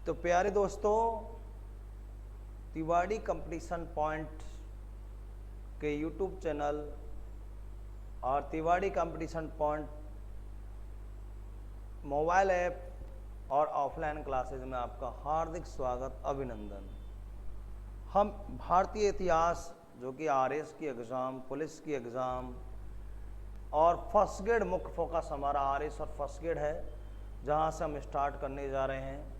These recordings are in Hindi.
तो प्यारे दोस्तों, तिवाड़ी कंपटीशन पॉइंट के यूट्यूब चैनल और Tiwari competition point mobile app और ऑफलाइन क्लासेज में आपका हार्दिक स्वागत, अभिनंदन। हम भारतीय इतिहास जो कि आरएस की एग्ज़ाम, पुलिस की एग्ज़ाम और फर्स्ट ग्रेड मुख्य फोकस हमारा आरएस और फर्स्ट ग्रेड है, जहां से हम स्टार्ट करने जा रहे हैं।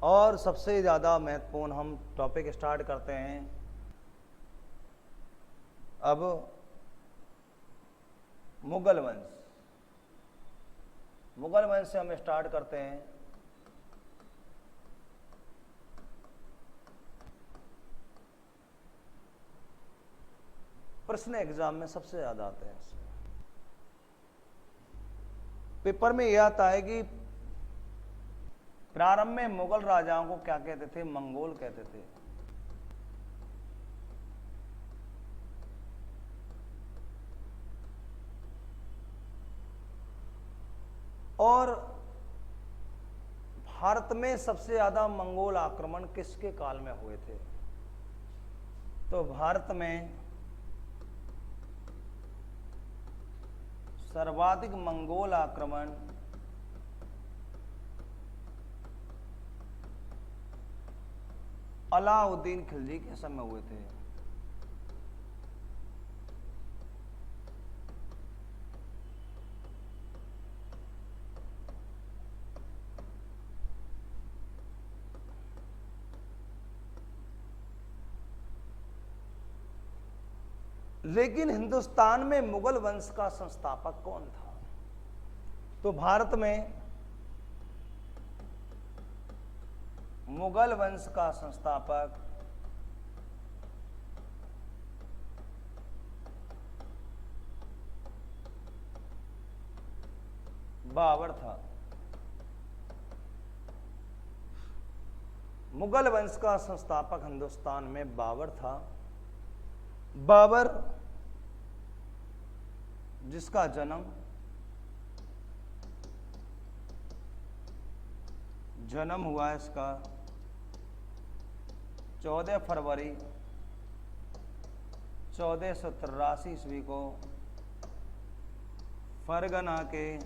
और सबसे ज़्यादा महत्वपूर्ण हम टॉपिक स्टार्ट करते हैं अब मुगल वंश। मुगल वंश से हम स्टार्ट करते हैं। प्रश्न एग्जाम में सबसे ज्यादा आते हैं। पेपर में यह आता है कि प्रारंभ में मुगल राजाओं को क्या कहते थे? मंगोल कहते थे। और भारत में सबसे ज्यादा मंगोल आक्रमण किसके काल में हुए थे? तो भारत में सर्वाधिक मंगोल आक्रमण अलाउद्दीन खिलजी के समय हुए थे। लेकिन हिंदुस्तान में मुगल वंश का संस्थापक कौन था? तो भारत में मुगल वंश का संस्थापक बाबर था। मुगल वंश का संस्थापक हिंदुस्तान में बाबर था। बाबर जिसका जन्म हुआ इसका 14 फरवरी 1483 ईस्वी को फरगना के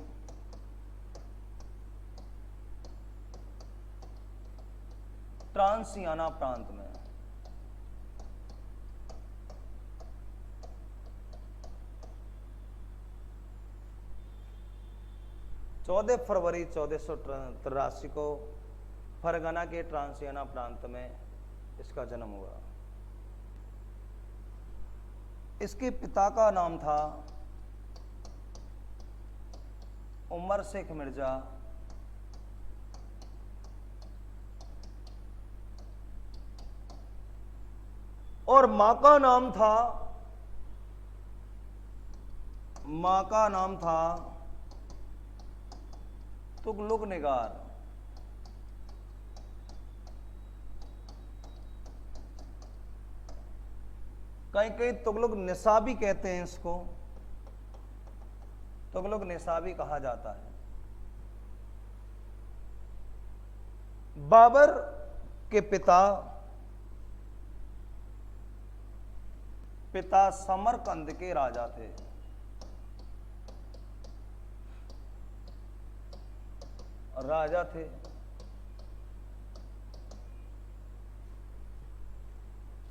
ट्रांसियाना प्रांत में। चौदह फरवरी 1483 को फरगना के ट्रांसियाना प्रांत में इसका जन्म हुआ। इसके पिता का नाम था उमर शेख मिर्जा और मां का नाम था तुगलक निगार। कहीं कहीं तुगलक निसा भी कहते हैं इसको, तुगलक निसा भी कहा जाता है। बाबर के पिता समरकंद के राजा थे।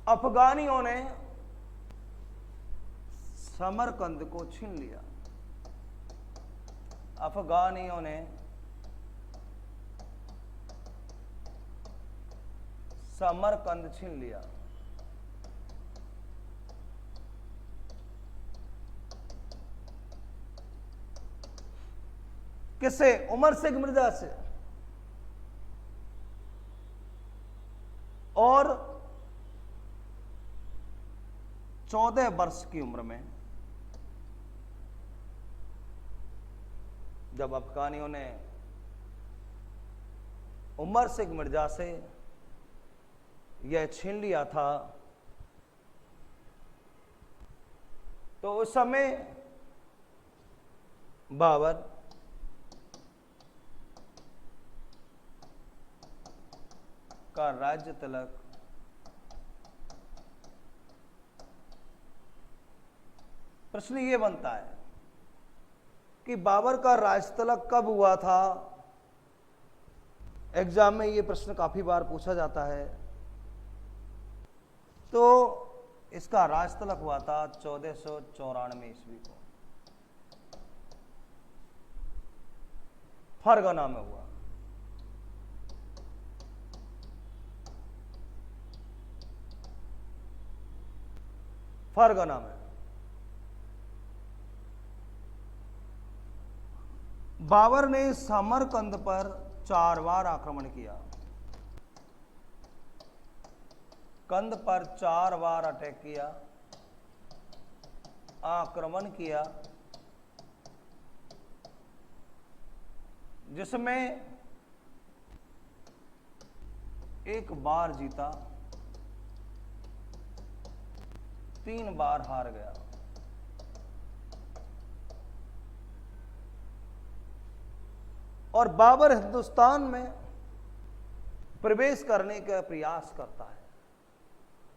अफगानियों ने समरकंद को छीन लिया। अफगानियों ने समरकंद छीन लिया। किससे? उमर शेख मिर्जा से। और 14 वर्ष की उम्र में जब अफगानियों ने उमर शेख मिर्जा से यह छीन लिया था, तो उस समय बाबर का राज्य तिलक प्रश्न ये बनता है कि बाबर का राज तिलक कब हुआ था। एग्जाम में ये प्रश्न काफी बार पूछा जाता है। तो इसका राज तिलक हुआ था 1494 ईस्वी को, फरगना में हुआ। फरगना में बाबर ने समरकंद पर 4 बार आक्रमण किया। कंद पर 4 बार अटैक किया, आक्रमण किया, जिसमें 1 बार जीता, 3 बार हार गया। और बाबर हिंदुस्तान में प्रवेश करने का प्रयास करता है,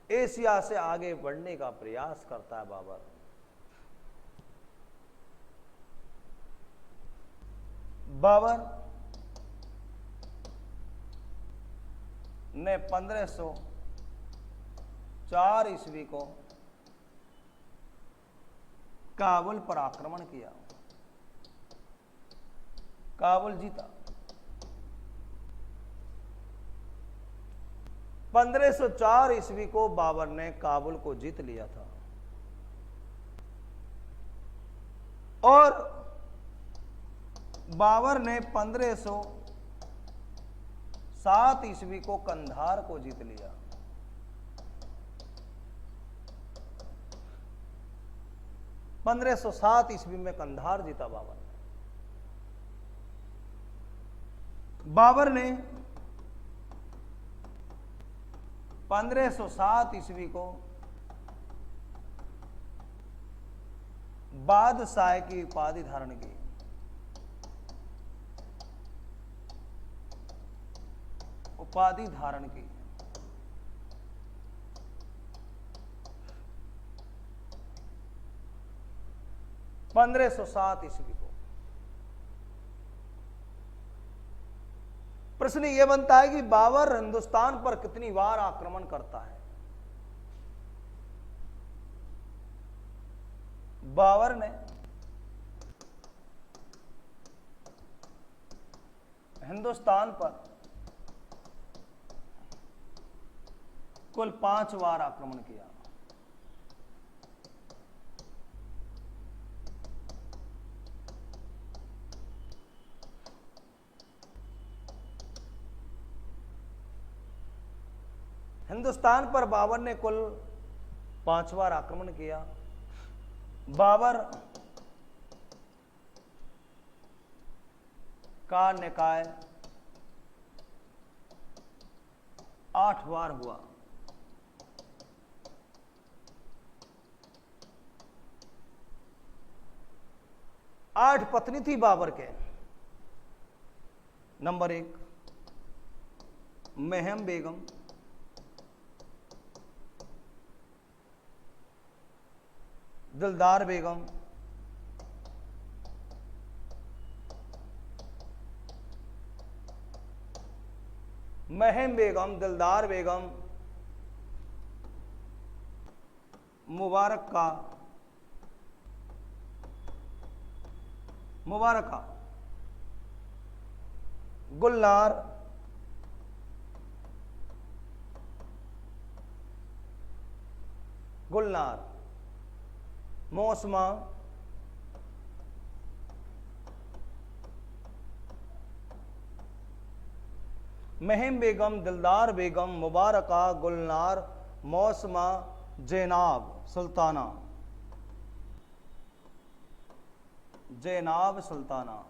एशिया से आगे बढ़ने का प्रयास करता है बाबर। बाबर ने 1504 ईस्वी को काबुल पर आक्रमण किया, काबुल जीता। 1504 ईस्वी को बाबर ने काबुल को जीत लिया था और बाबर ने 1507 ईस्वी को कंधार को जीत लिया। पंद्रह सौ 7 ईस्वी में कंधार जीता बाबर। बाबर ने 1507 ईस्वी को बादशाह की उपाधि धारण की। उपाधि धारण की। पंद्रह सौ 7 ईस्वी को। प्रश्न यह बनता है कि बाबर हिंदुस्तान पर कितनी बार आक्रमण करता है। बाबर ने हिंदुस्तान पर कुल 5 बार आक्रमण किया। हिंदुस्तान पर बाबर ने कुल 5 बार आक्रमण किया। बाबर का निकाय 8 बार हुआ। 8 पत्नी थी बाबर के। नंबर 1 महम बेगम, दिलदार बेगम, महम बेगम, दिलदार बेगम, मुबारका, गुलनार, मौसमा, महम बेगम, दिलदार बेगम, मुबारका, गुलनार, मौसमा, जैनाब सुल्ताना। जैनाब सुल्ताना।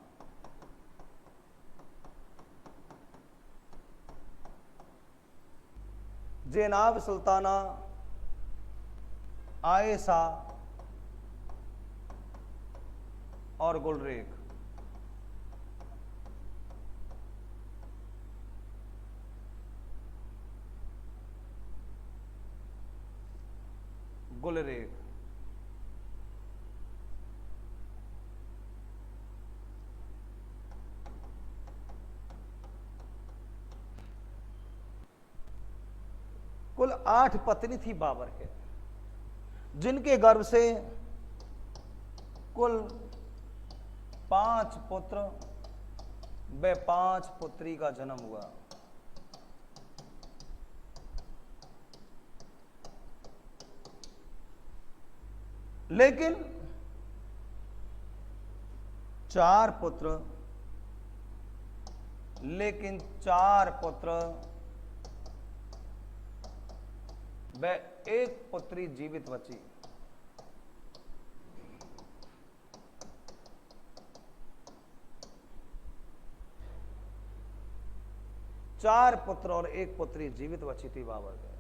जैनाब सुल्ताना, आयशा और गुलरेख। गुलरेख। कुल 8 पत्नी थी बाबर के, जिनके गर्भ से कुल 5 पुत्र व 5 पुत्री का जन्म हुआ। लेकिन 4 पुत्र व 1 पुत्री जीवित बची। चार पुत्र और 1 पुत्री जीवित बची थी बाबर के।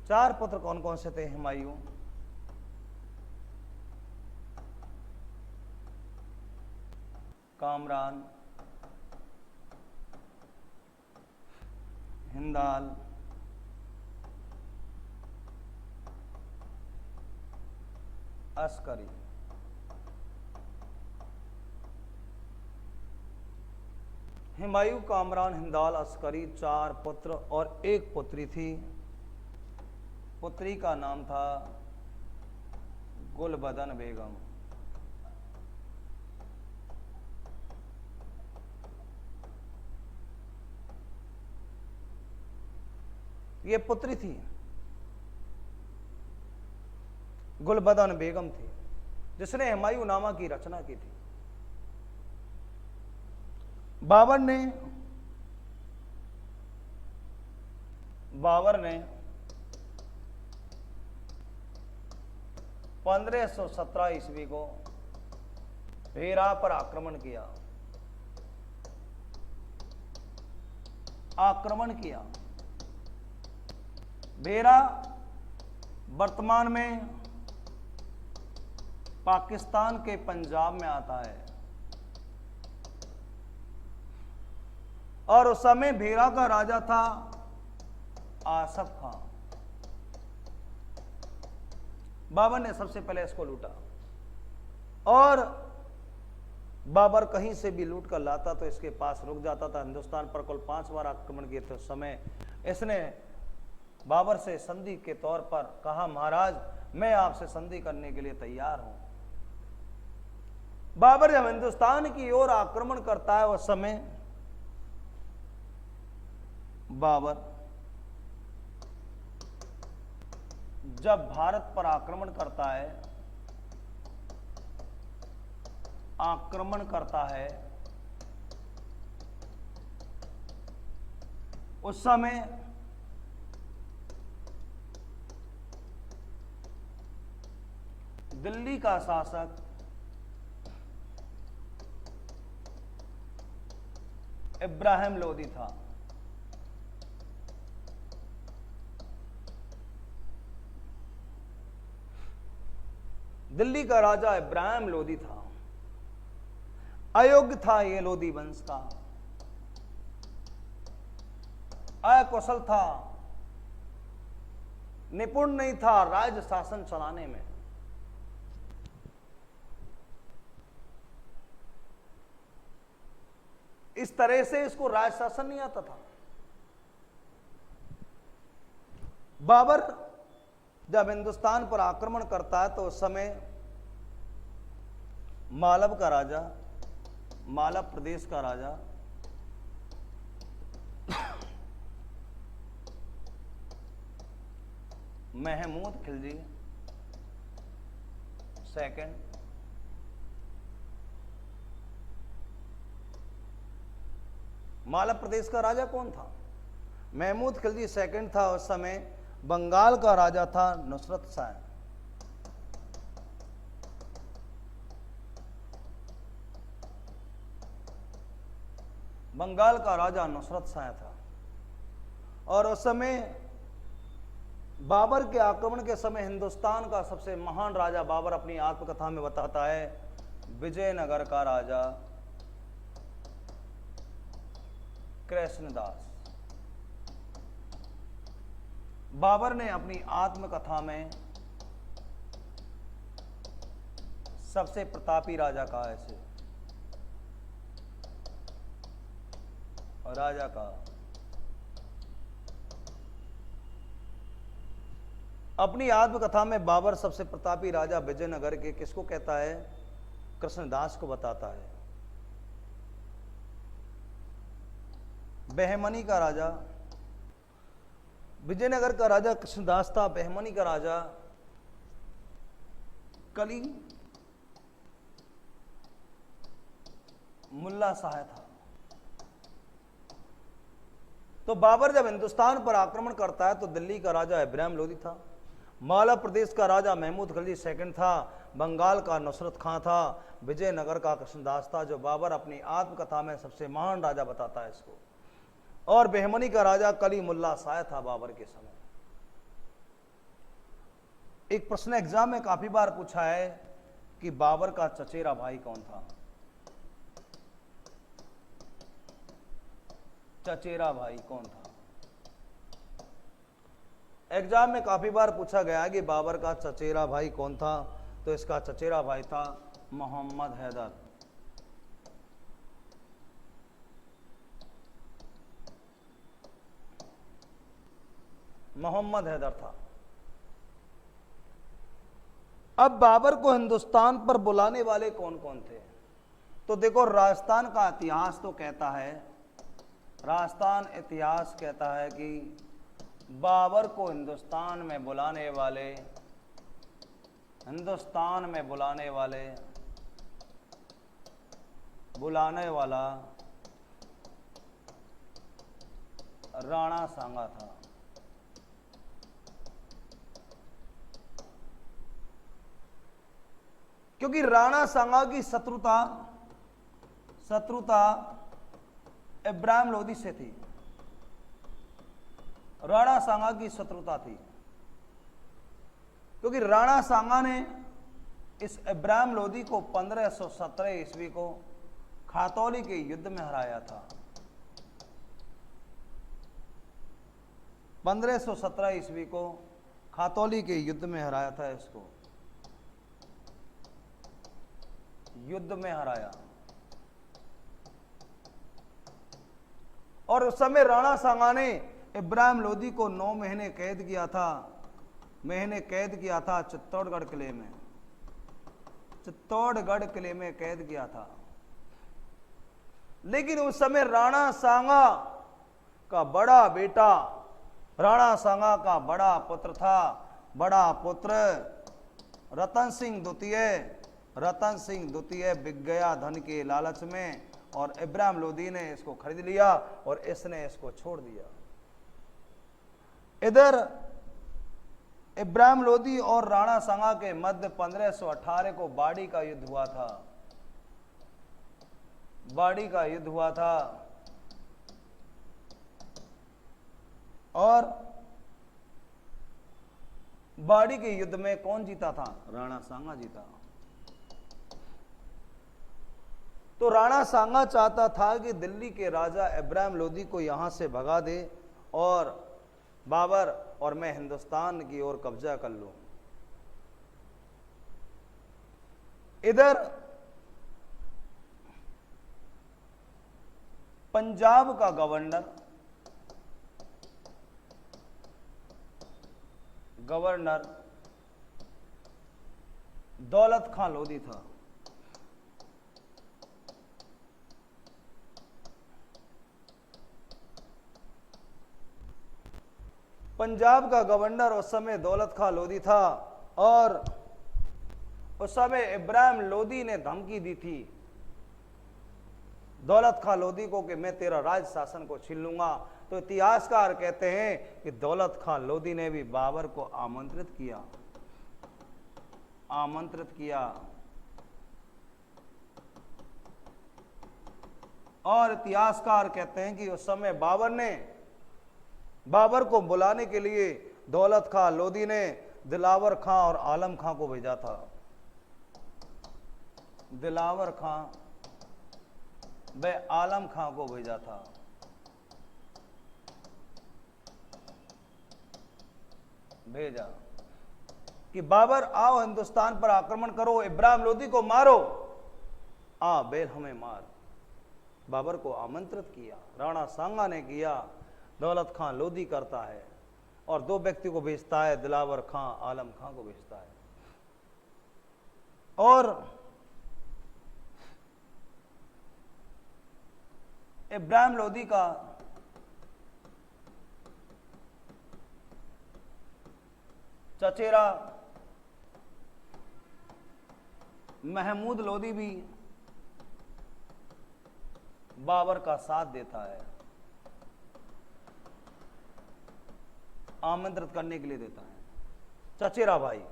4 पुत्र कौन कौन से थे? हुमायूं, कामरान, हिंदाल, अस्करी। हुमायूं, कामरान, हिंदाल, अस्करी 4 पुत्र और 1 पुत्री थी। पुत्री का नाम था गुलबदन बेगम। ये पुत्री थी, गुलबदन बेगम थी, जिसने हुमायूंनामा की रचना की थी। बाबर ने 1517 ईस्वी को हेरा पर आक्रमण किया। बेरा वर्तमान में पाकिस्तान के पंजाब में आता है, और उस समय भेरा का राजा था आसफ खां। बाबर ने सबसे पहले इसको लूटा, और बाबर कहीं से भी लूट कर लाता तो इसके पास रुक जाता था। हिंदुस्तान पर कुल 5 बार आक्रमण किए थे। उस समय इसने बाबर से संधि के तौर पर कहा, महाराज मैं आपसे संधि करने के लिए तैयार हूं। बाबर जब हिंदुस्तान की ओर आक्रमण करता है, उस समय बाबर जब भारत पर आक्रमण करता है, उस समय दिल्ली का शासक इब्राहिम लोदी था। दिल्ली का राजा इब्राहिम लोदी था। अयोग्य था ये लोदी वंश का, अकुशल था, निपुण नहीं था राज्य शासन चलाने में। इस तरह से इसको राज्य शासन नहीं आता था। बाबर जब हिंदुस्तान पर आक्रमण करता है तो उस समय मालव प्रदेश का राजा महमूद खिलजी सेकंड, मालव प्रदेश का राजा कौन था? महमूद खिलजी सेकंड था। उस समय बंगाल का राजा था नुसरत शाह। बंगाल का राजा नुसरत शाह था। और उस समय बाबर के आक्रमण के समय हिंदुस्तान का सबसे महान राजा बाबर अपनी आत्मकथा में बताता है, विजयनगर का राजा कृष्णदास। बाबर ने अपनी आत्मकथा में सबसे प्रतापी राजा कहा है इसे, और राजा का अपनी आत्मकथा में बाबर सबसे प्रतापी राजा विजयनगर के किसको कहता है? कृष्णदास को बताता है। बहमनी का राजा, विजयनगर का राजा कृष्णदास था। बहमनी का राजा कली मुल्ला शाह था। तो बाबर जब हिंदुस्तान पर आक्रमण करता है तो दिल्ली का राजा इब्राहिम लोदी था, मालवा प्रदेश का राजा महमूद खिलजी सेकंड था, बंगाल का नुसरत खां था, विजयनगर का कृष्णदास था, जो बाबर अपनी आत्मकथा में सबसे महान राजा बताता है इसको। और बहमनी का राजा कली मुल्ला शाह था बाबर के समय। एक प्रश्न एग्जाम में काफी बार पूछा है कि बाबर का चचेरा भाई कौन था? चचेरा भाई कौन था? एग्जाम में काफी बार पूछा गया कि बाबर का चचेरा भाई कौन था, तो इसका चचेरा भाई था मोहम्मद हैदर। मोहम्मद हैदर था। अब बाबर को हिंदुस्तान पर बुलाने वाले कौन कौन थे? तो देखो, राजस्थान का इतिहास तो कहता है, राजस्थान इतिहास कहता है कि बाबर को हिंदुस्तान में बुलाने वाले, हिंदुस्तान में बुलाने वाला राणा सांगा था। क्योंकि राणा सांगा की शत्रुता इब्राहिम लोदी से थी। राणा सांगा की शत्रुता थी क्योंकि राणा सांगा ने इस इब्राहिम लोदी को 1517 ईस्वी को खातौली के युद्ध में हराया था। 1517 ईस्वी को खातौली के युद्ध में हराया था, इसको युद्ध में हराया। और उस समय राणा सांगा ने इब्राहिम लोदी को 9 महीने कैद किया था चित्तौड़गढ़ किले में कैद किया था। लेकिन उस समय राणा सांगा का बड़ा बेटा, राणा सांगा का बड़ा पुत्र था, बड़ा पुत्र रतन सिंह द्वितीय बिक गया धन के लालच में, और इब्राहिम लोदी ने इसको खरीद लिया और इसने इसको छोड़ दिया। इधर इब्राहिम लोदी और राणा सांगा के मध्य 1518 को बाड़ी का युद्ध हुआ था। और बाड़ी के युद्ध में कौन जीता था? राणा सांगा जीता। तो राणा सांगा चाहता था कि दिल्ली के राजा इब्राहिम लोदी को यहां से भगा दे और बाबर और मैं हिंदुस्तान की ओर कब्जा कर लूं। इधर पंजाब का गवर्नर दौलत खां लोदी था। पंजाब का गवर्नर उस समय दौलत खां लोदी था, और उस समय इब्राहिम लोदी ने धमकी दी थी दौलत खां लोदी को कि मैं तेरा राज शासन को छीन लूंगा। तो इतिहासकार कहते हैं कि दौलत खां लोदी ने भी बाबर को आमंत्रित किया। और इतिहासकार कहते हैं कि उस समय बाबर को बुलाने के लिए दौलत खां लोदी ने दिलावर खां और आलम खां को भेजा था। दिलावर खां व आलम खां को भेजा था। कि बाबर आओ हिंदुस्तान पर आक्रमण करो, इब्राहिम लोदी को मारो, आ बेल हमें मार। बाबर को आमंत्रित किया, राणा सांगा ने किया, दौलत खां लोदी करता है और दो व्यक्ति को भेजता है, दिलावर खां आलम खां को भेजता है। और इब्राहिम लोदी का चचेरा महमूद लोदी भी बाबर का साथ देता है, आमंत्रित करने के लिए देता है, चचेरा भाई।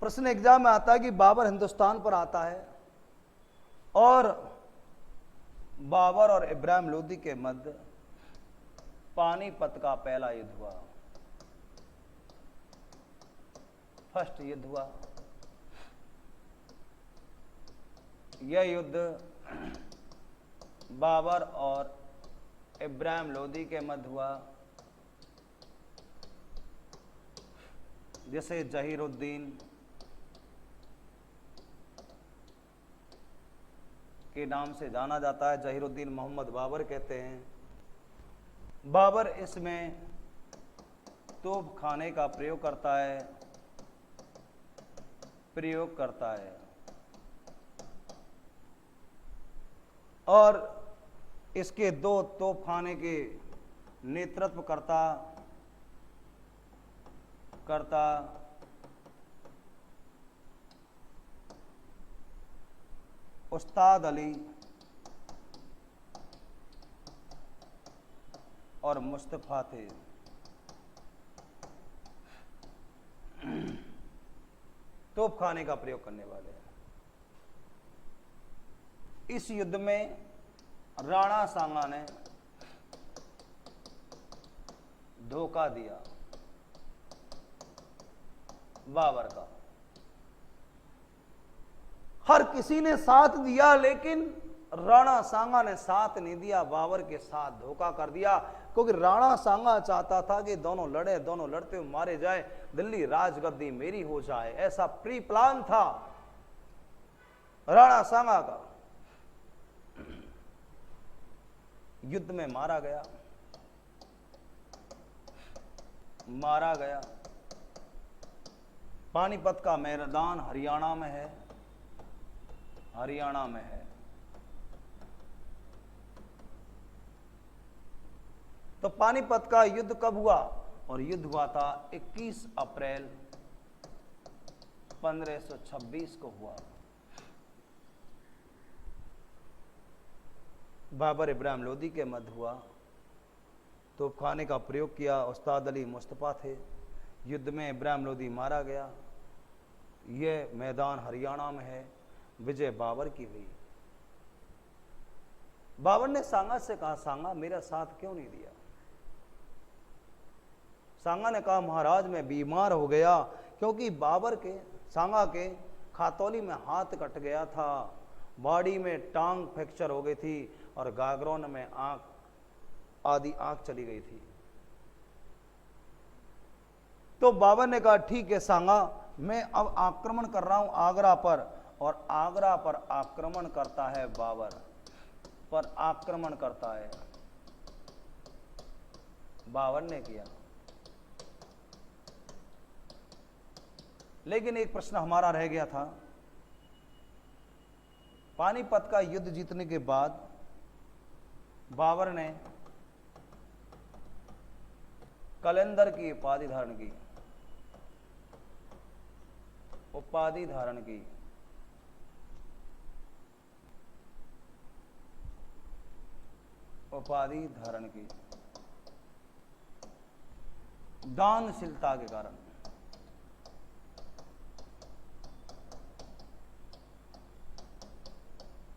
प्रश्न एग्जाम में आता है कि बाबर हिंदुस्तान पर आता है और बाबर और इब्राहिम लोदी के मध्य पानीपत का पहला युद्ध हुआ, फर्स्ट युद्ध हुआ। यह युद्ध बाबर और इब्राहिम लोदी के मध्य हुआ, जिसे जहीरुद्दीन के नाम से जाना जाता है। जहीरुद्दीन मोहम्मद बाबर कहते हैं। बाबर इसमें तोप खाने का प्रयोग करता है और इसके दो तोप खाने के नेतृत्व करता उस्ताद अली और मुस्तफा थे। तोप खाने का प्रयोग करने वाले। इस युद्ध में राणा सांगा ने धोखा दिया बाबर का। हर किसी ने साथ दिया, लेकिन राणा सांगा ने साथ नहीं दिया, बाबर के साथ धोखा कर दिया। क्योंकि राणा सांगा चाहता था कि दोनों लड़ते हुए मारे जाए, दिल्ली राजगद्दी मेरी हो जाए, ऐसा प्री प्लान था राणा सांगा का। युद्ध में मारा गया। पानीपत का मैदान हरियाणा में है। तो पानीपत का युद्ध कब हुआ? और युद्ध हुआ था 21 अप्रैल 1526 को हुआ। बाबर इब्राहिम लोदी के मध्य हुआ। तोपखाने का प्रयोग किया, उस्ताद अली मुस्तफा थे। युद्ध में इब्राहिम लोदी मारा गया। यह मैदान हरियाणा में है। विजय बाबर की हुई। बाबर ने सांगा से कहा, सांगा मेरा साथ क्यों नहीं दिया? सांगा ने कहा, महाराज मैं बीमार हो गया, क्योंकि बाबर के सांगा के खातौली में हाथ कट गया था, बॉडी में टांग फ्रैक्चर हो गई थी और गागरोन में आंख चली गई थी। तो बाबर ने कहा, ठीक है सांगा, मैं अब आक्रमण कर रहा हूं आगरा पर। और आगरा पर आक्रमण करता है बाबर, पर आक्रमण करता है। बाबर ने किया। लेकिन एक प्रश्न हमारा रह गया था। पानीपत का युद्ध जीतने के बाद बाबर ने कलंदर की उपाधि धारण की। दानशीलता के कारण।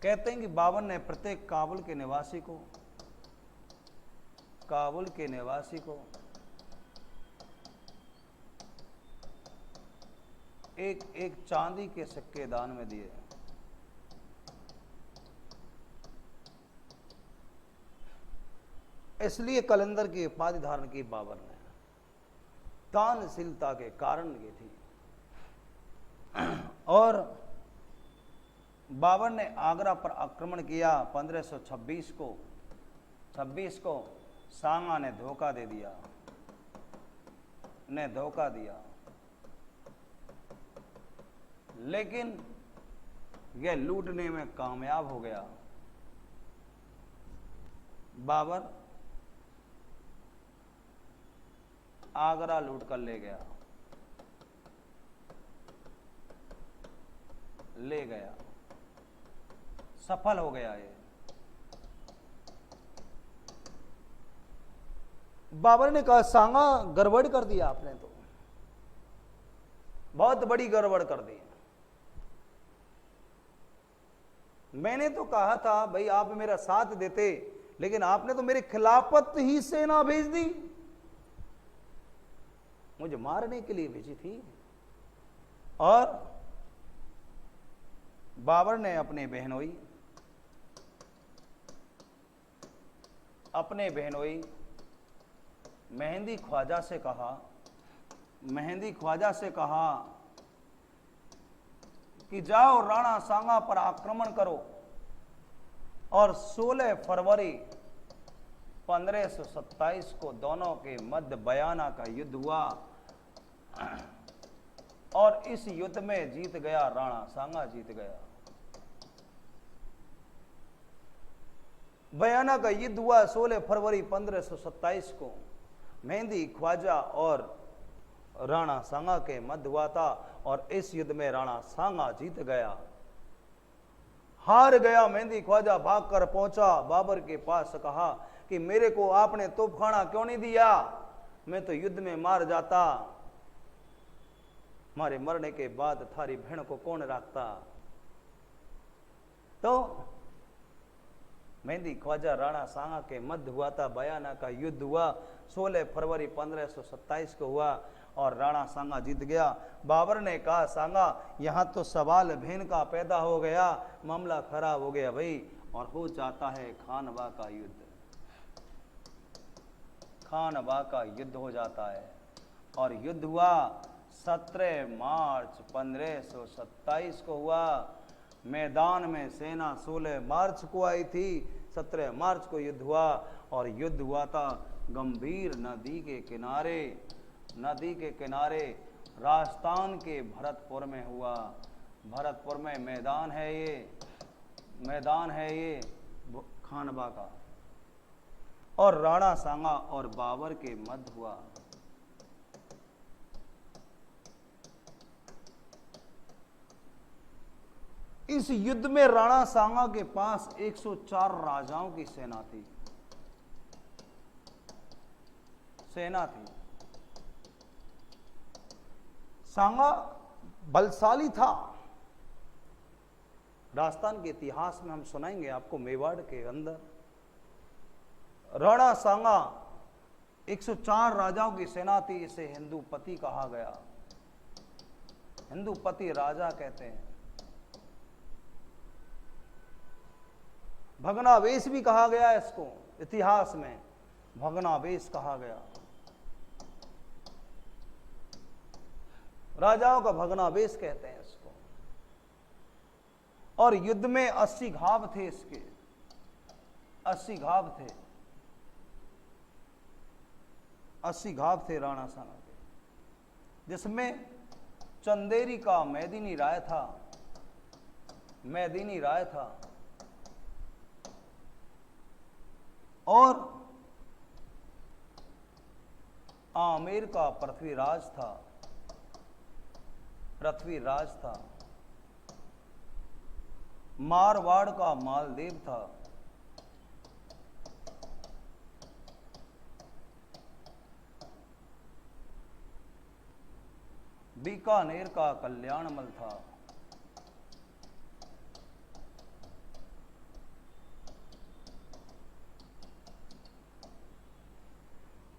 कहते हैं कि बाबर ने प्रत्येक काबुल के निवासी को एक चांदी के सिक्के दान में दिए। इसलिए कलंदर की उपाधि धारण की बाबर ने। दानशीलता के कारण ये थी। और बाबर ने आगरा पर आक्रमण किया 1526 को। 26 को सांगा ने धोखा दे दिया, ने धोखा दिया, लेकिन यह लूटने में कामयाब हो गया। बाबर आगरा लूट कर ले गया, ले गया, सफल हो गया ये। बाबर ने कहा सांगा गड़बड़ कर दिया आपने, तो बहुत बड़ी गड़बड़ कर दी। मैंने तो कहा था भाई आप मेरा साथ देते, लेकिन आपने तो मेरे खिलाफत ही सेना भेज दी, मुझे मारने के लिए भेजी थी। और बाबर ने अपने बहनोई मेहंदी ख्वाजा से कहा कि जाओ राणा सांगा पर आक्रमण करो। और 16 फरवरी 1527 को दोनों के मध्य बयाना का युद्ध हुआ, और इस युद्ध में जीत गया राणा सांगा, जीत गया। बयाना का युद्ध हुआ 16 फरवरी 1527 को। मेहंदी ख्वाजा और राणा सांगा के मध्य हुआ था, और इस युद्ध में राणा सांगा जीत गया, हार गया। मेहंदी ख्वाजा भागकर पहुंचा बाबर के पास, कहा कि मेरे को आपने तोपखाना क्यों नहीं दिया, मैं तो युद्ध में मार जाता, हमारे मरने के बाद थारी बहन को कौन रखता। तो मेहंदी ख्वाजा राणा सांगा के मध्य हुआ था, बयाना का युद्ध हुआ 16 फरवरी 1527 को हुआ, और राणा सांगा जीत गया। बाबर ने कहा सांगा यहां तो सवाल बहन का पैदा हो गया, मामला खराब हो गया भाई, और हो जाता है खानवा का युद्ध। खानवा का युद्ध हो जाता है, और युद्ध हुआ 17 मार्च 1527 को हुआ। मैदान में सेना 16 मार्च को आई थी, 17 मार्च को युद्ध हुआ, और युद्ध हुआ था गंभीर नदी के किनारे राजस्थान के भरतपुर में हुआ। भरतपुर में मैदान है ये खानवा का, और राणा सांगा और बाबर के मध्य हुआ। इस युद्ध में राणा सांगा के पास 104 राजाओं की सेना थी। सांगा बलशाली था। राजस्थान के इतिहास में हम सुनाएंगे आपको, मेवाड़ के अंदर राणा सांगा 104 राजाओं की सेना थी। इसे हिंदूपति कहा गया, हिंदूपति राजा कहते हैं। भग्नावेश भी कहा गया इसको, इतिहास में भग्नावेश कहा गया, राजाओं का भग्नावेश कहते हैं इसको। और युद्ध में 80 घाव थे इसके, 80 घाव थे, 80 घाव थे राणा सांगा के, जिसमें चंदेरी का मैदिनी राय था, और आमेर का पृथ्वीराज था, मारवाड़ का मालदेव था, बीकानेर का कल्याणमल था,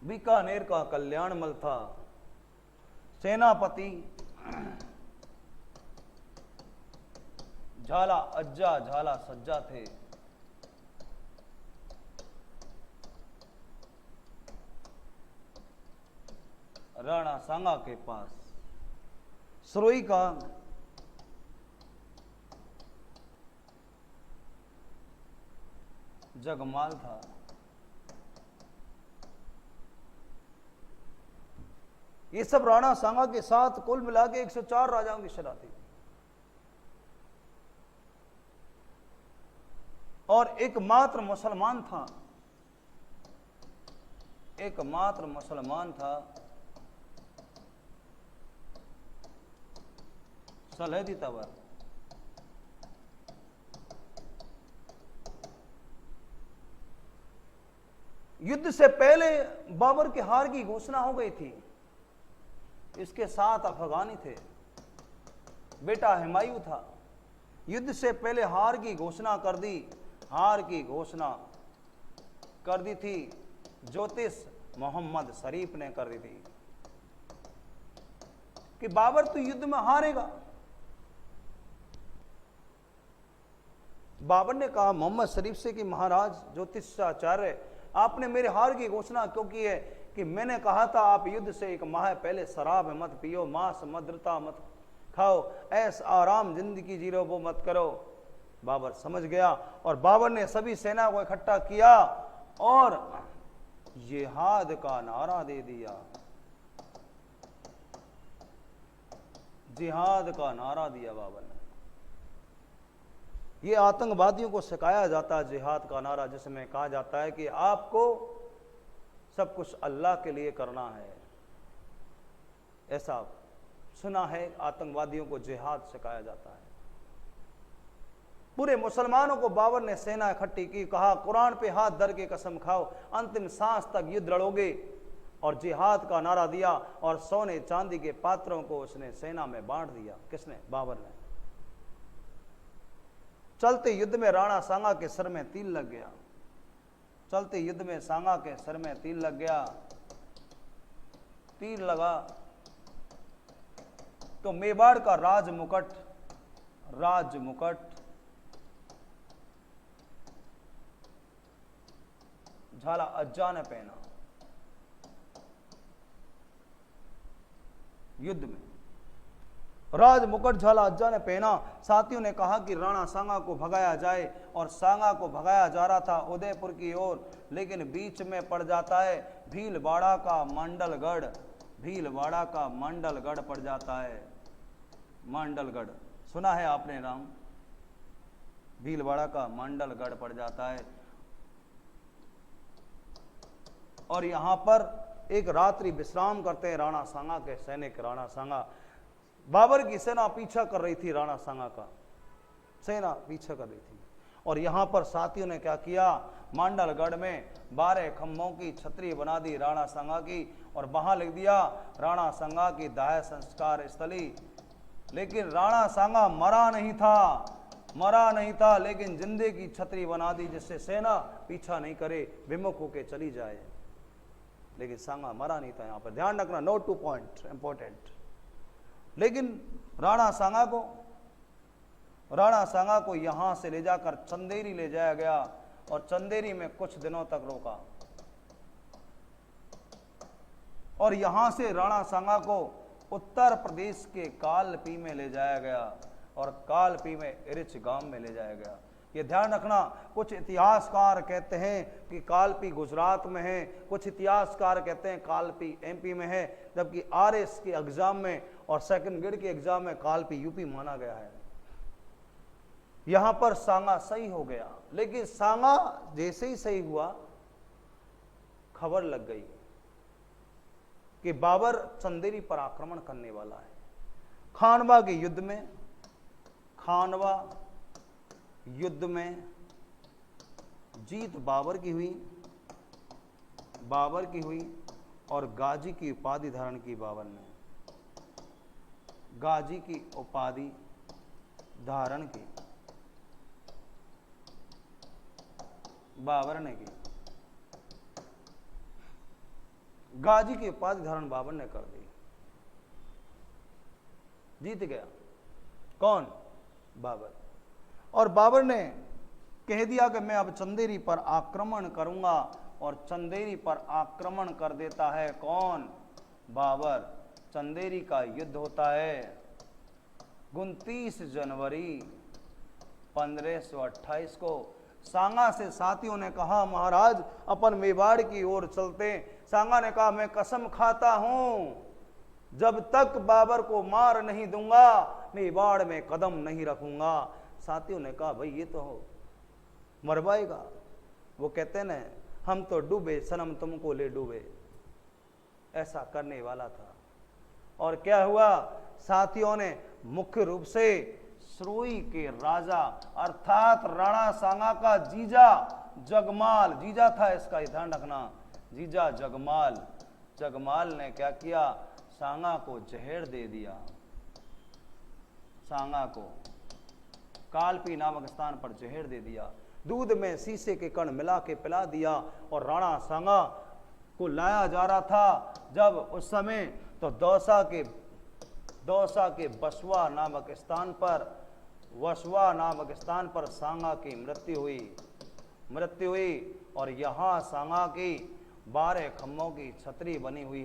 बीकानेर का कल्याणमल था। सेनापति झाला अज्जा झाला सज्जा थे। राणा सांगा के पास सरोई का जगमाल था। ये सब राणा सांगा के साथ कुल मिला के 104 राजाओं की शरारत थी। और एकमात्र मुसलमान था, एकमात्र मुसलमान था सलहदी तबर। युद्ध से पहले बाबर की हार की घोषणा हो गई थी। इसके साथ अफगानी थे, बेटा हुमायूं था। युद्ध से पहले हार की घोषणा कर दी, हार की घोषणा कर दी थी ज्योतिष मोहम्मद शरीफ ने कर दी थी कि बाबर तो युद्ध में हारेगा। बाबर ने कहा मोहम्मद शरीफ से कि महाराज ज्योतिषाचार्य, आपने मेरे हार की घोषणा क्यों की है? कि मैंने कहा था आप युद्ध से एक माह पहले शराब मत पियो, मांस मदिरता मत खाओ, ऐस आराम जिंदगी जी लो, वो मत करो। बाबर समझ गया और बाबर ने सभी सेना को इकट्ठा किया और जिहाद का नारा दे दिया। जिहाद का नारा दिया बाबर ने। ये आतंकवादियों को सिखाया जाता है जिहाद का नारा, जिसमें कहा जाता है कि आपको सब कुछ अल्लाह के लिए करना है। ऐसा सुना है, आतंकवादियों को जिहाद सिखाया जाता है। पूरे मुसलमानों को बाबर ने सेना इकट्ठी की, कहा कुरान पे हाथ धर के कसम खाओ अंतिम सांस तक युद्ध लड़ोगे, और जिहाद का नारा दिया और सोने चांदी के पात्रों को उसने सेना में बांट दिया। किसने? बाबर ने। चलते युद्ध में राणा सांगा के सर में तीर लग गया। चलते युद्ध में सांगा के सर में तीर लग गया। तीर लगा तो मेवाड़ का राजमुकुट झाला अज्जा ने पहना। युद्ध में राजमुकुट झाला अज्जा ने पहना। साथियों ने कहा कि राणा सांगा को भगाया जाए, और सांगा को भगाया जा रहा था उदयपुर की ओर, लेकिन बीच में पड़ जाता है भीलवाड़ा का मंडलगढ़। भीलवाड़ा का मंडलगढ़ पड़ जाता है। मंडलगढ़ सुना है आपने नाम? भीलवाड़ा का मंडलगढ़ पड़ जाता है। और यहां पर एक रात्रि विश्राम करते हैं राणा सांगा के सैनिक। राणा सांगा, बाबर की सेना पीछा कर रही थी, राणा सांगा का सेना पीछा कर रही थी। और यहां पर साथियों ने क्या किया? मंडलगढ़ में 12 खंभों की छतरी बना दी राणा सांगा की, और वहां लिख दिया राणा सांगा की दाह संस्कार स्थली। लेकिन राणा सांगा मरा नहीं था, लेकिन जिंदे की छतरी बना दी जिससे सेना पीछा नहीं करे, विमुख होके चली जाए। लेकिन सांगा मरा नहीं था। यहां पर ध्यान रखना, नोट टू पॉइंट इंपॉर्टेंट। लेकिन राणा सांगा को यहां से ले जाकर चंदेरी ले जाया गया, और चंदेरी में कुछ दिनों तक रोका। और यहां से राणा सांगा को उत्तर प्रदेश के कालपी में ले जाया गया, और कालपी में इरिच गांव में ले जाया गया। ये ध्यान रखना, कुछ इतिहासकार कहते हैं कि कालपी गुजरात में है, कुछ इतिहासकार कहते हैं कालपी एमपी में है, जबकि आरएस के एग्जाम में और सेकंड ग्रेड के एग्जाम में कालपी यूपी माना गया है। यहां पर सांगा सही हो गया, लेकिन सांगा जैसे ही सही हुआ, खबर लग गई कि बाबर चंदेरी पर आक्रमण करने वाला है। खानवा के युद्ध में जीत बाबर की हुई और गाजी की उपाधि धारण की बाबर ने। गाजी की उपाधि धारण की बाबर ने की। गाजी की उपाधि धारण बाबर ने कर दी। जीत गया कौन? बाबर। और बाबर ने कह दिया कि मैं अब चंदेरी पर आक्रमण करूंगा, और चंदेरी पर आक्रमण कर देता है कौन? बाबर चंदेरी का युद्ध होता है 29 जनवरी 1528 को। सांगा से साथियों ने कहा महाराज अपन मेवाड़ की ओर चलते। सांगा ने कहा मैं कसम खाता हूं जब तक बाबर को मार नहीं दूंगा मेवाड़ में कदम नहीं रखूंगा। साथियों ने कहा भाई ये तो मरवाएगा। वो कहते न हम तो डूबे सनम तुमको ले डूबे, ऐसा करने वाला था। और क्या हुआ, साथियों ने मुख्य रूप से सरोई के राजा अर्थात राणा सांगा का जीजा जगमाल, जीजा था इसका ध्यान रखना, जीजा जगमाल ने क्या किया, सांगा को जहर दे दिया। सांगा को कालपी नामक स्थान पर जहर दे दिया, दूध में शीशे के कण मिला के पिला दिया। और राणा सांगा को लाया जा रहा था जब उस समय तो दौसा के वसवा नामक स्थान पर सांगा की मृत्यु हुई। और यहाँ सांगा की 12 खम्भों की छतरी बनी हुई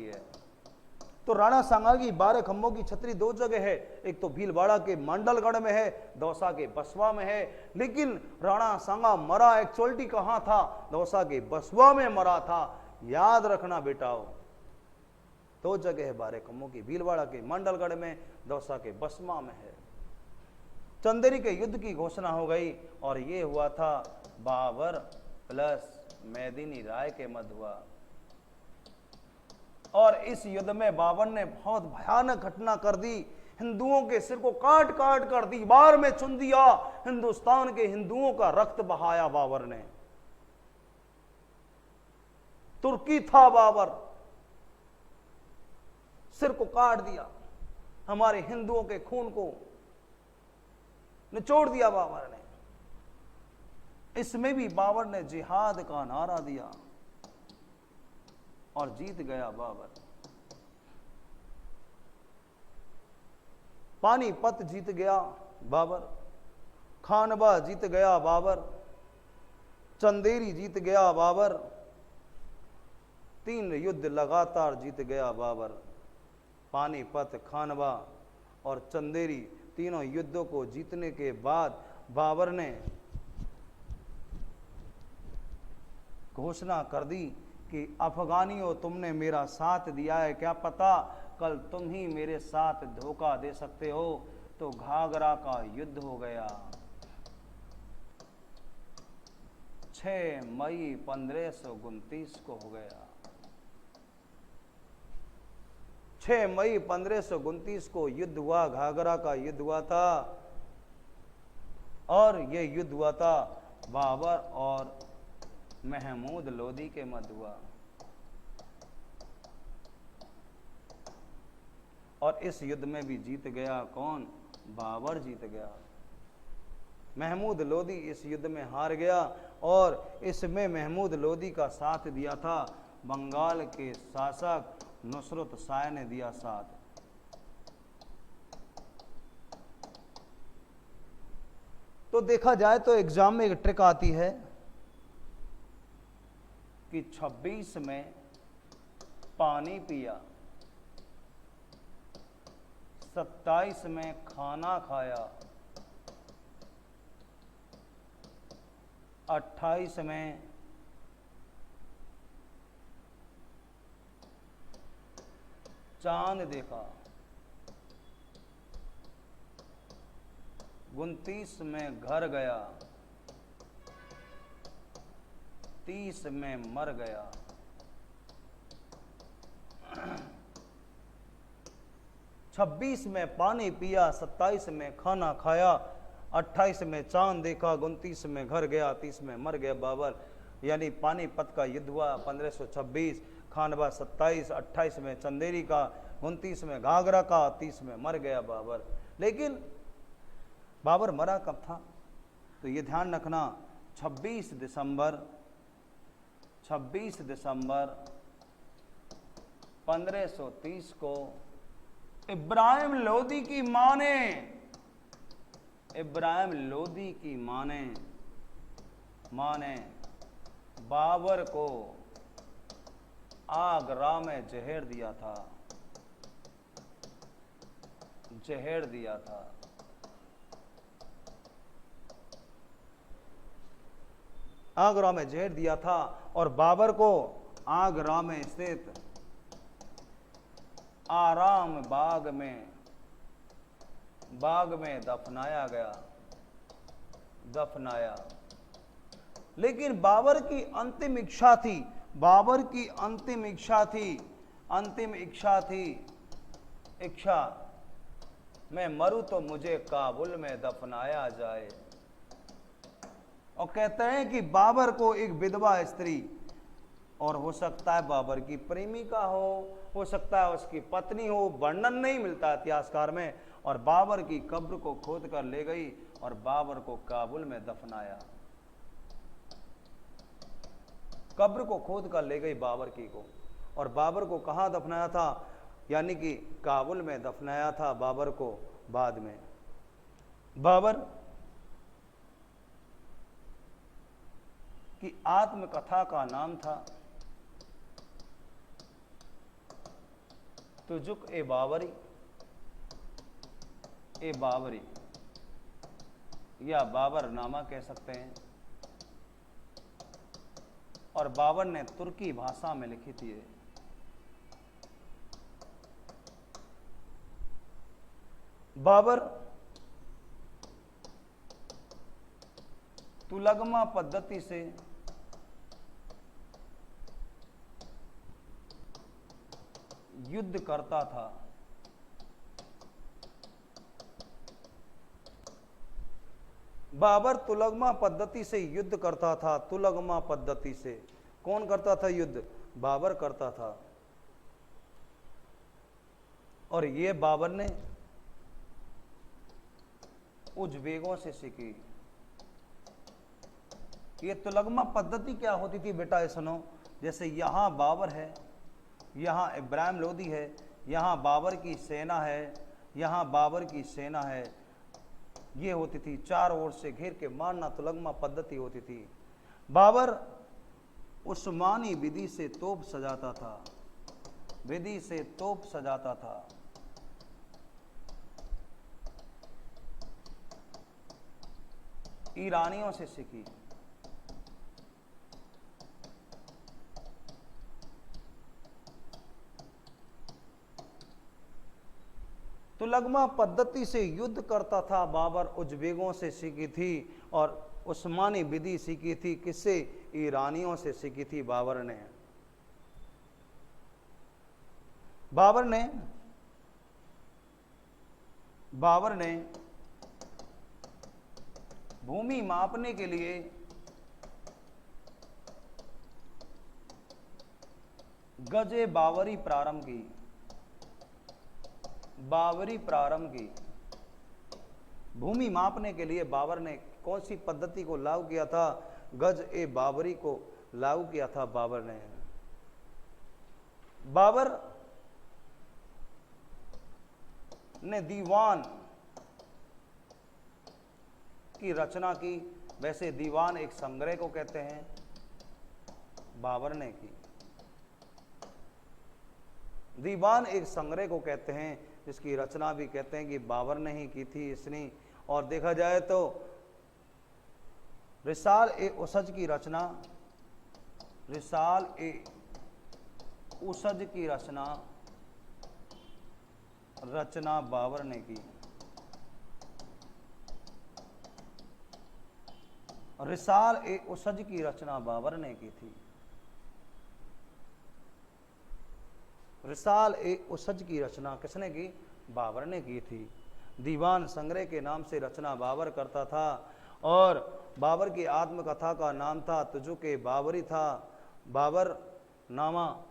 है। तो राणा सांगा की 12 खम्भों की छतरी 2 जगह है, एक तो भीलवाड़ा के मांडलगढ़ में है, दौसा के बसवा में है। लेकिन राणा सांगा मरा एक्चुअलिटी कहां था, दौसा के बसवा में मरा था। याद रखना बेटाओ, 2 जगह है 12 खम्भों की, भीलवाड़ा के मांडलगढ़ में, दौसा के बसवा में है। चंदेरी के युद्ध की घोषणा हो गई और ये हुआ था बाबर प्लस मेदिनी राय के मध्य हुआ। और इस युद्ध में बाबर ने बहुत भयानक घटना कर दी, हिंदुओं के सिर को काट काट कर दीवार में चुन दिया, हिंदुस्तान के हिंदुओं का रक्त बहाया बाबर ने। तुर्की था बाबर, सिर को काट दिया, हमारे हिंदुओं के खून को निचोड़ दिया बाबर ने। इसमें भी बाबर ने जिहाद का नारा दिया और जीत गया बाबर। पानीपत जीत गया बाबर, खानवा जीत गया बाबर, चंदेरी जीत गया बाबर, 3 युद्ध लगातार जीत गया बाबर। पानीपत, खानवा और चंदेरी तीनों युद्धों को जीतने के बाद बाबर ने घोषणा कर दी कि अफगानियों तुमने मेरा साथ दिया है, क्या पता कल तुम ही मेरे साथ धोखा दे सकते हो। तो घाघरा का युद्ध हो गया 6 मई 1529 को हो गया। 6 मई 1529 को युद्ध हुआ, घाघरा का युद्ध हुआ था। और यह युद्ध हुआ था बाबर और महमूद लोदी के मध्य हुआ। और इस युद्ध में भी जीत गया कौन, बाबर जीत गया। महमूद लोदी इस युद्ध में हार गया और इसमें महमूद लोदी का साथ दिया था बंगाल के शासक नुसरत शाह ने दिया साथ। तो देखा जाए तो एग्जाम में एक ट्रिक आती है कि 26 में पानी पिया, 27 में खाना खाया, 28 में चांद देखा, 29 में घर गया, 30 में मर गया। 26 में पानी पिया, 27 में खाना खाया, 28 में चांद देखा, 29 में घर गया, 30 में मर गया बाबर। यानी पानीपत का युद्ध हुआ 1526, खानवा 27, 28 में चंदेरी का, 29 में घाघरा का, 30 में मर गया बाबर। लेकिन बाबर मरा कब था, तो ये ध्यान रखना 26 दिसंबर 1530 को इब्राहिम लोदी की मां ने बाबर को आगरा में जहर दिया था, जहर दिया था। आगरा में जहर दिया था और बाबर को आगरा में स्थित आराम बाग में दफनाया गया, दफनाया। लेकिन बाबर की अंतिम इच्छा थी, बाबर की अंतिम इच्छा थी, अंतिम इच्छा थी, इच्छा मैं मरूं तो मुझे काबुल में दफनाया जाए। और कहते हैं कि बाबर को एक विधवा स्त्री, और हो सकता है बाबर की प्रेमिका हो सकता है उसकी पत्नी हो, वर्णन नहीं मिलता इतिहासकार में, और बाबर की कब्र को खोद कर ले गई और बाबर को काबुल में दफनाया। कब्र को खोद कर ले गई बाबर की को, और बाबर को कहां दफनाया था, यानी कि काबुल में दफनाया था बाबर को। बाद में बाबर की आत्मकथा का नाम था तुजुक ए बाबरी, ए बाबरी, या बाबरनामा कह सकते हैं। और बाबर ने तुर्की भाषा में लिखी थी। बाबर तुलगमा पद्धति से युद्ध करता था। बाबर तुलगमा पद्धति से युद्ध करता था। तुलगमा पद्धति से कौन करता था युद्ध? बाबर करता था। और ये बाबर ने उज्बेकों से सीखी। ये तुलगमा पद्धति क्या होती थी बेटा, ये सुनो। जैसे यहां बाबर है, यहां इब्राहिम लोदी है, यहां बाबर की सेना है, यहां बाबर की सेना है, ये होती थी। चारों ओर से घेर के मारना तुलगमा पद्धति होती थी। बाबर उस्मानी विधि से तोप सजाता था, विधि से तोप सजाता था। ईरानियों से सीखी। तुलगमा पद्धति से युद्ध करता था बाबर, उज्बेकों से सीखी थी। और उस्मानी विधि सीखी थी किससे? ईरानियों से सीखी थी बाबर ने। बाबर ने भूमि मापने के लिए गजे बावरी प्रारंभ की, बावरी प्रारंभ की। भूमि मापने के लिए बाबर ने कौन सी पद्धति को लागू किया था? गज ए बावरी को लागू किया था बाबर ने। बाबर ने दीवान की रचना की। वैसे दीवान एक संग्रह को कहते हैं, बाबर ने की। दीवान एक संग्रह को कहते हैं, जिसकी रचना भी कहते हैं कि बाबर ने ही की थी इसने। और देखा जाए तो रिसाल ए उसज की रचना, रिसाल ए उसज की रचना बाबर ने की। रिसाल ए उसज की रचना बाबर ने की थी। रिसाल ए उसज की रचना किसने की? बाबर ने की थी। दीवान संग्रह के नाम से रचना बाबर करता था। और बाबर की आत्मकथा का नाम था तुजुक ए बाबरी था। बाबर नामा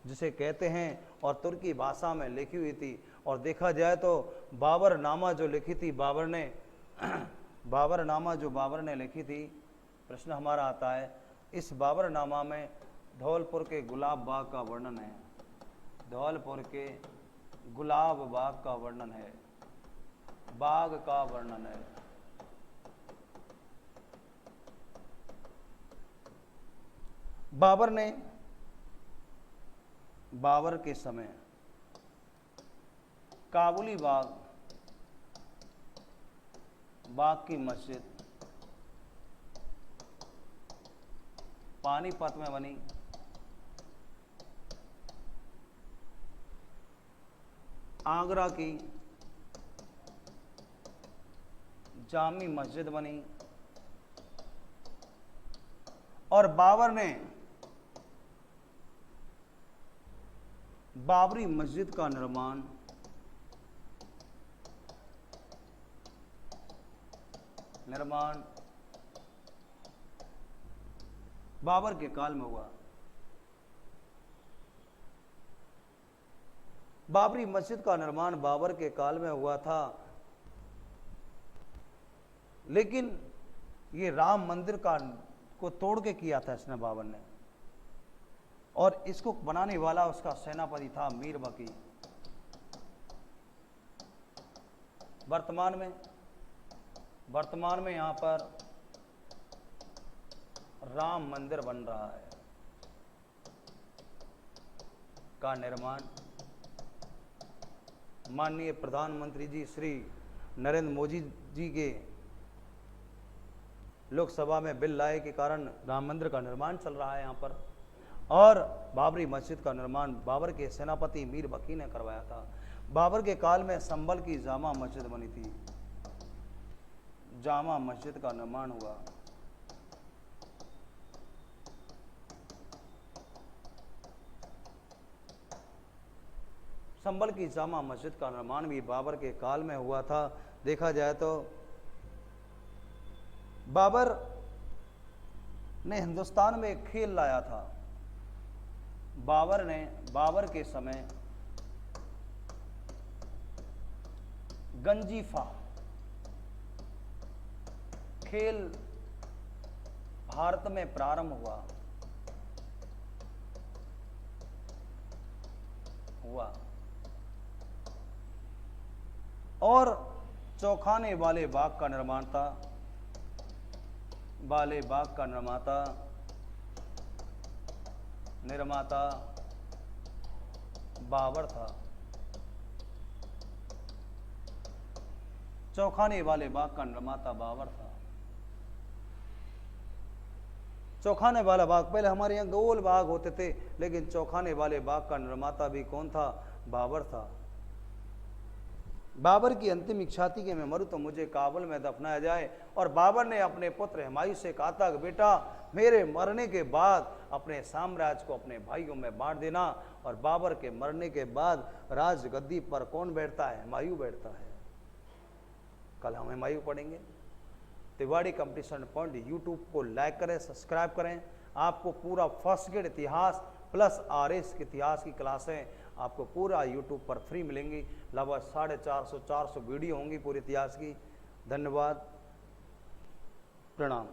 जिसे कहते हैं, और तुर्की भाषा में लिखी हुई थी। और देखा जाए तो बाबर नामा जो लिखी थी बाबर ने बाबर नामा जो बाबर ने लिखी थी, प्रश्न हमारा आता है, इस बाबर नामा में धौलपुर के गुलाब बाग का वर्णन है। धौलपुर के गुलाब बाग का वर्णन है, बाग का वर्णन है। बाबर ने बाबर के समय काबुली बाग, बाग की मस्जिद पानीपत में बनी। आगरा की जामी मस्जिद बनी और बाबर ने बाबरी मस्जिद का निर्माण बाबर के काल में हुआ। बाबरी मस्जिद का निर्माण बाबर के काल में हुआ था, लेकिन ये राम मंदिर को तोड़ के किया था इसने, बाबर ने। और इसको बनाने वाला उसका सेनापति था मीर बकी। वर्तमान में यहां पर राम मंदिर बन रहा है का निर्माण माननीय प्रधानमंत्री जी श्री नरेंद्र मोदी जी के लोकसभा में बिल लाए के कारण राम मंदिर का निर्माण चल रहा है यहाँ पर। और बाबरी मस्जिद का निर्माण बाबर के सेनापति मीर बकी ने करवाया था। बाबर के काल में संभल की जामा मस्जिद बनी थी, जामा मस्जिद का निर्माण हुआ। संभल की जामा मस्जिद का निर्माण भी बाबर के काल में हुआ था। देखा जाए तो बाबर ने हिंदुस्तान में एक खेल लाया था। बाबर के समय गंजीफा खेल भारत में प्रारंभ हुआ और चौखाने वाले बाग का निर्माता बाबर था। चौखाने वाले बाग का निर्माता बाबर था। चौखाने वाला बाग, पहले हमारे यहाँ गोल बाग होते थे, लेकिन चौखाने वाले बाग का निर्माता भी कौन था? बाबर था। बाबर की अंतिम इच्छा थी कि मैं मरूं तो मुझे काबुल में दफनाया जाए। और बाबर ने अपने पुत्र हुमायूं से कहा था कि बेटा, मेरे मरने के बाद अपने साम्राज्य को अपने भाइयों में बांट देना। और बाबर के मरने के बाद राजगद्दी पर कौन बैठता है? हुमायूं बैठता है। कल हम हुमायूं पढ़ेंगे। तिवाड़ी कंपटीशन पॉइंट यूट्यूब को लाइक करें, सब्सक्राइब करें। आपको पूरा फर्स्ट ग्रेड इतिहास प्लस आरएस के इतिहास की क्लासें आपको पूरा यूट्यूब पर फ्री मिलेंगी। लगभग 450 वीडियो होंगी पूरे इतिहास की। धन्यवाद, प्रणाम।